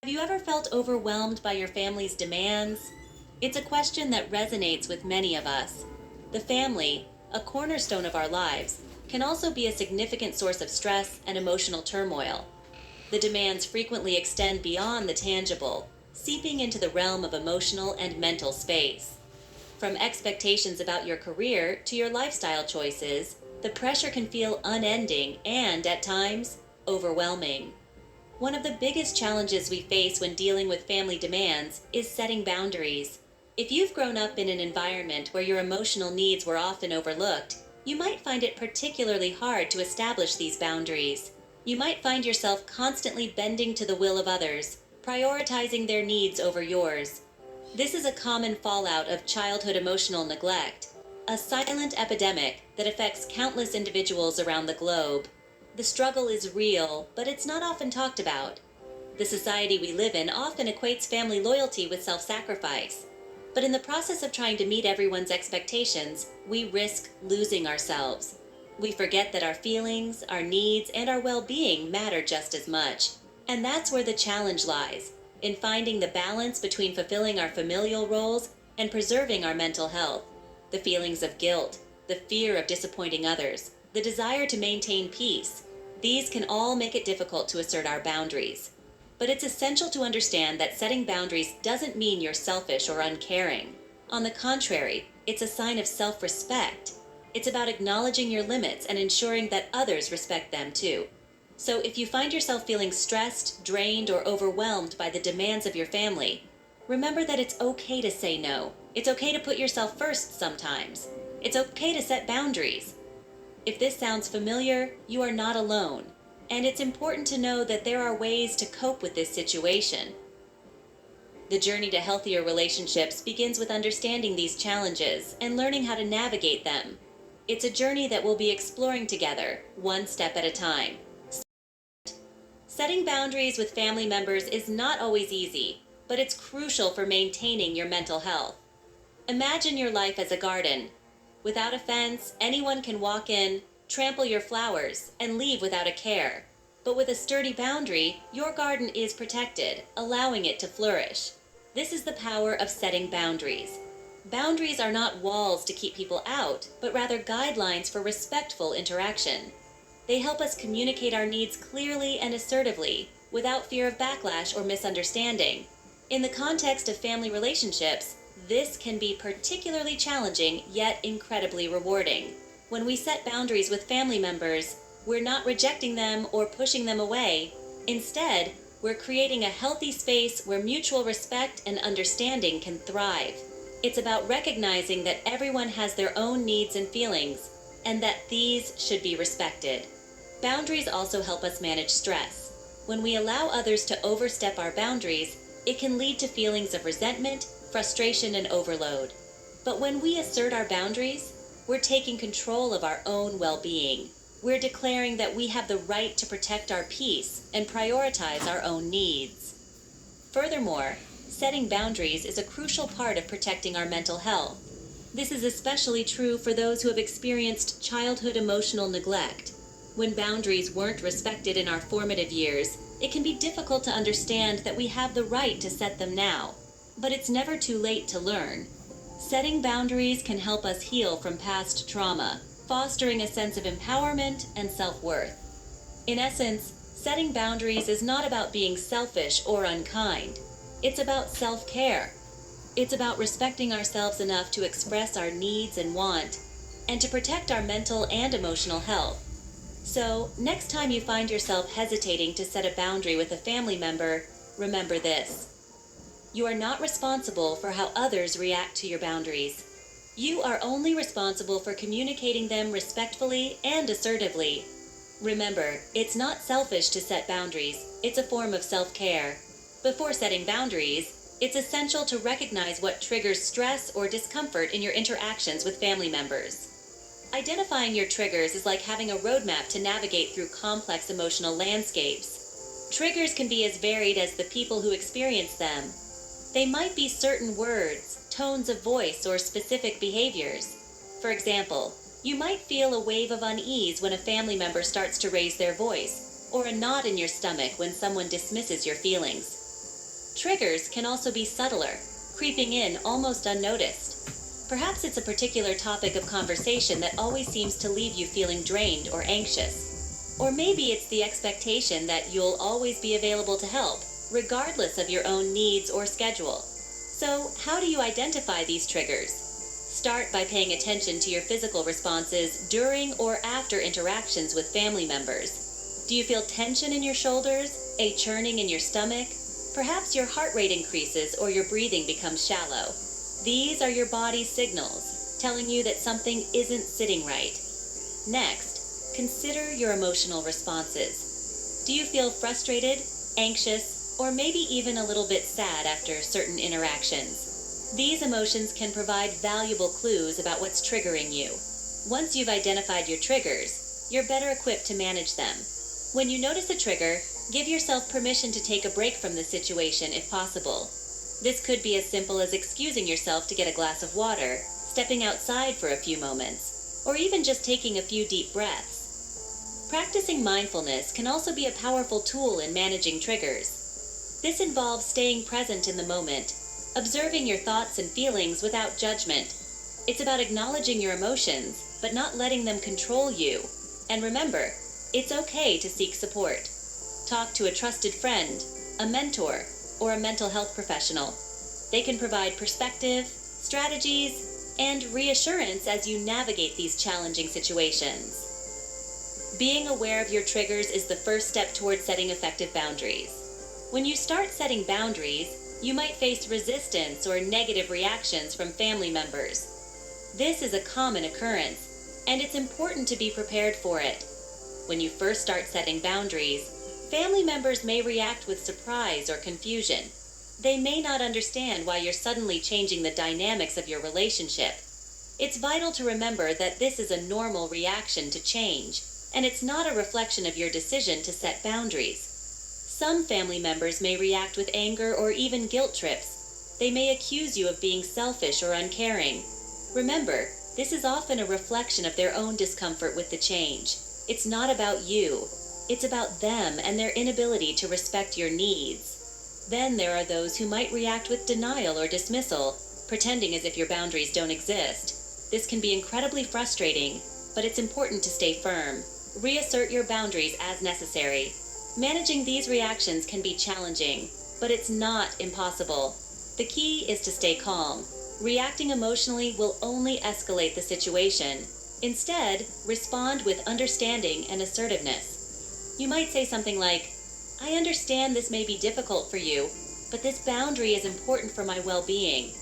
Have you ever felt overwhelmed by your family's demands? It's a question that resonates with many of us. The family, a cornerstone of our lives, can also be a significant source of stress and emotional turmoil. The demands frequently extend beyond the tangible, seeping into the realm of emotional and mental space. From expectations about your career to your lifestyle choices, the pressure can feel unending and, at times, overwhelming. One of the biggest challenges we face when dealing with family demands is setting boundaries. If you've grown up in an environment where your emotional needs were often overlooked, you might find it particularly hard to establish these boundaries. You might find yourself constantly bending to the will of others, prioritizing their needs over yours. This is a common fallout of childhood emotional neglect, a silent epidemic that affects countless individuals around the globe. The struggle is real, but it's not often talked about. The society we live in often equates family loyalty with self-sacrifice. But in the process of trying to meet everyone's expectations, we risk losing ourselves. We forget that our feelings, our needs, and our well-being matter just as much. And that's where the challenge lies, in finding the balance between fulfilling our familial roles and preserving our mental health. The feelings of guilt, the fear of disappointing others, the desire to maintain peace, these can all make it difficult to assert our boundaries. But it's essential to understand that setting boundaries doesn't mean you're selfish or uncaring. On the contrary, it's a sign of self-respect. It's about acknowledging your limits and ensuring that others respect them too. So if you find yourself feeling stressed, drained, or overwhelmed by the demands of your family, remember that it's okay to say no. It's okay to put yourself first sometimes. It's okay to set boundaries. If this sounds familiar, you are not alone. And it's important to know that there are ways to cope with this situation. The journey to healthier relationships begins with understanding these challenges and learning how to navigate them. It's a journey that we'll be exploring together, one step at a time. Setting boundaries with family members is not always easy, but it's crucial for maintaining your mental health. Imagine your life as a garden. Without a fence, anyone can walk in, trample your flowers, and leave without a care. But with a sturdy boundary, your garden is protected, allowing it to flourish. This is the power of setting boundaries. Boundaries are not walls to keep people out, but rather guidelines for respectful interaction. They help us communicate our needs clearly and assertively, without fear of backlash or misunderstanding. In the context of family relationships, this can be particularly challenging, yet incredibly rewarding. When we set boundaries with family members, we're not rejecting them or pushing them away. Instead, we're creating a healthy space where mutual respect and understanding can thrive. It's about recognizing that everyone has their own needs and feelings, and that these should be respected. Boundaries also help us manage stress. When we allow others to overstep our boundaries, it can lead to feelings of resentment, frustration, and overload. But when we assert our boundaries, we're taking control of our own well-being. We're declaring that we have the right to protect our peace and prioritize our own needs. Furthermore, setting boundaries is a crucial part of protecting our mental health. This is especially true for those who have experienced childhood emotional neglect. When boundaries weren't respected in our formative years, it can be difficult to understand that we have the right to set them now. But it's never too late to learn. Setting boundaries can help us heal from past trauma, fostering a sense of empowerment and self-worth. In essence, setting boundaries is not about being selfish or unkind. It's about self-care. It's about respecting ourselves enough to express our needs and want, and to protect our mental and emotional health. So, next time you find yourself hesitating to set a boundary with a family member, remember this. You are not responsible for how others react to your boundaries. You are only responsible for communicating them respectfully and assertively. Remember, it's not selfish to set boundaries. It's a form of self-care. Before setting boundaries, it's essential to recognize what triggers stress or discomfort in your interactions with family members. Identifying your triggers is like having a roadmap to navigate through complex emotional landscapes. Triggers can be as varied as the people who experience them. They might be certain words, tones of voice, or specific behaviors. For example, you might feel a wave of unease when a family member starts to raise their voice, or a knot in your stomach when someone dismisses your feelings. Triggers can also be subtler, creeping in almost unnoticed. Perhaps it's a particular topic of conversation that always seems to leave you feeling drained or anxious. Or maybe it's the expectation that you'll always be available to help, regardless of your own needs or schedule. So, how do you identify these triggers? Start by paying attention to your physical responses during or after interactions with family members. Do you feel tension in your shoulders, a churning in your stomach? Perhaps your heart rate increases or your breathing becomes shallow. These are your body's signals, telling you that something isn't sitting right. Next, consider your emotional responses. Do you feel frustrated, anxious, or maybe even a little bit sad after certain interactions? These emotions can provide valuable clues about what's triggering you. Once you've identified your triggers, you're better equipped to manage them. When you notice a trigger, give yourself permission to take a break from the situation if possible. This could be as simple as excusing yourself to get a glass of water, stepping outside for a few moments, or even just taking a few deep breaths. Practicing mindfulness can also be a powerful tool in managing triggers. This involves staying present in the moment, observing your thoughts and feelings without judgment. It's about acknowledging your emotions, but not letting them control you. And remember, it's okay to seek support. Talk to a trusted friend, a mentor, or a mental health professional. They can provide perspective, strategies, and reassurance as you navigate these challenging situations. Being aware of your triggers is the first step toward setting effective boundaries. When you start setting boundaries, you might face resistance or negative reactions from family members. This is a common occurrence, and it's important to be prepared for it. When you first start setting boundaries, family members may react with surprise or confusion. They may not understand why you're suddenly changing the dynamics of your relationship. It's vital to remember that this is a normal reaction to change, and it's not a reflection of your decision to set boundaries. Some family members may react with anger or even guilt trips. They may accuse you of being selfish or uncaring. Remember, this is often a reflection of their own discomfort with the change. It's not about you. It's about them and their inability to respect your needs. Then there are those who might react with denial or dismissal, pretending as if your boundaries don't exist. This can be incredibly frustrating, but it's important to stay firm. Reassert your boundaries as necessary. Managing these reactions can be challenging, but it's not impossible. The key is to stay calm. Reacting emotionally will only escalate the situation. Instead, respond with understanding and assertiveness. You might say something like, "I understand this may be difficult for you, but this boundary is important for my well-being."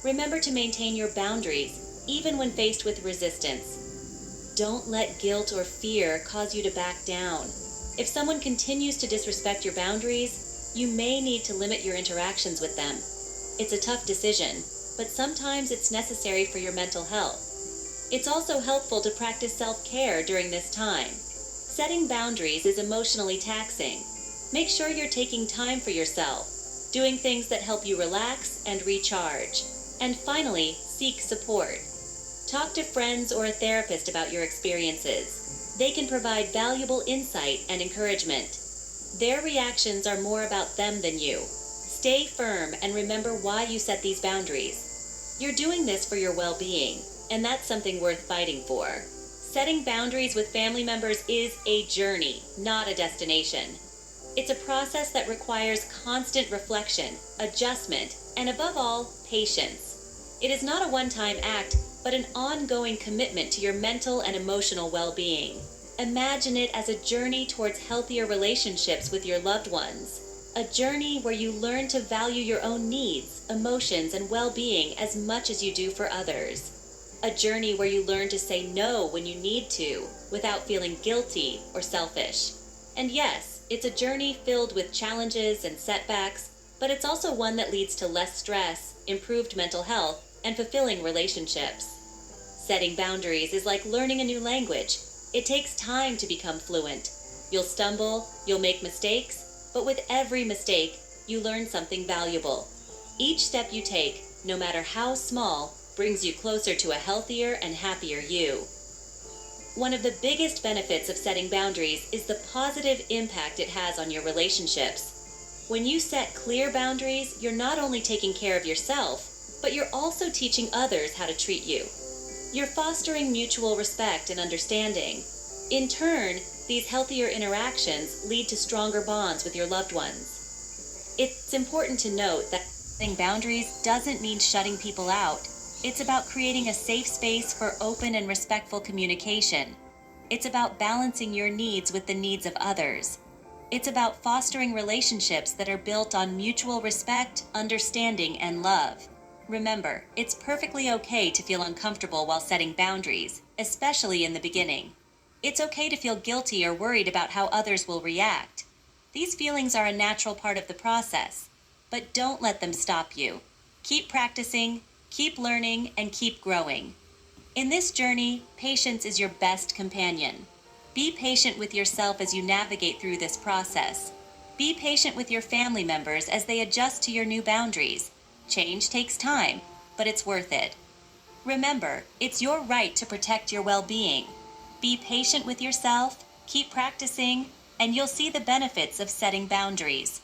Remember to maintain your boundaries, even when faced with resistance. Don't let guilt or fear cause you to back down. If someone continues to disrespect your boundaries, you may need to limit your interactions with them. It's a tough decision, but sometimes it's necessary for your mental health. It's also helpful to practice self-care during this time. Setting boundaries is emotionally taxing. Make sure you're taking time for yourself, doing things that help you relax and recharge. And finally, seek support. Talk to friends or a therapist about your experiences. They can provide valuable insight and encouragement. Their reactions are more about them than you. Stay firm and remember why you set these boundaries. You're doing this for your well-being, and that's something worth fighting for. Setting boundaries with family members is a journey, not a destination. It's a process that requires constant reflection, adjustment, and above all, patience. It is not a one-time act, but an ongoing commitment to your mental and emotional well-being. Imagine it as a journey towards healthier relationships with your loved ones. A journey where you learn to value your own needs, emotions, and well-being as much as you do for others. A journey where you learn to say no when you need to, without feeling guilty or selfish. And yes, it's a journey filled with challenges and setbacks, but it's also one that leads to less stress, improved mental health, and fulfilling relationships. Setting boundaries is like learning a new language. It takes time to become fluent. You'll stumble, you'll make mistakes, but with every mistake, you learn something valuable. Each step you take, no matter how small, brings you closer to a healthier and happier you. One of the biggest benefits of setting boundaries is the positive impact it has on your relationships. When you set clear boundaries, you're not only taking care of yourself, but you're also teaching others how to treat you. You're fostering mutual respect and understanding. In turn, these healthier interactions lead to stronger bonds with your loved ones. It's important to note that setting boundaries doesn't mean shutting people out. It's about creating a safe space for open and respectful communication. It's about balancing your needs with the needs of others. It's about fostering relationships that are built on mutual respect, understanding, and love. Remember, it's perfectly okay to feel uncomfortable while setting boundaries, especially in the beginning. It's okay to feel guilty or worried about how others will react. These feelings are a natural part of the process, but don't let them stop you. Keep practicing, keep learning, and keep growing. In this journey, patience is your best companion. Be patient with yourself as you navigate through this process. Be patient with your family members as they adjust to your new boundaries. Change takes time, but it's worth it. Remember, it's your right to protect your well-being. Be patient with yourself, keep practicing, and you'll see the benefits of setting boundaries.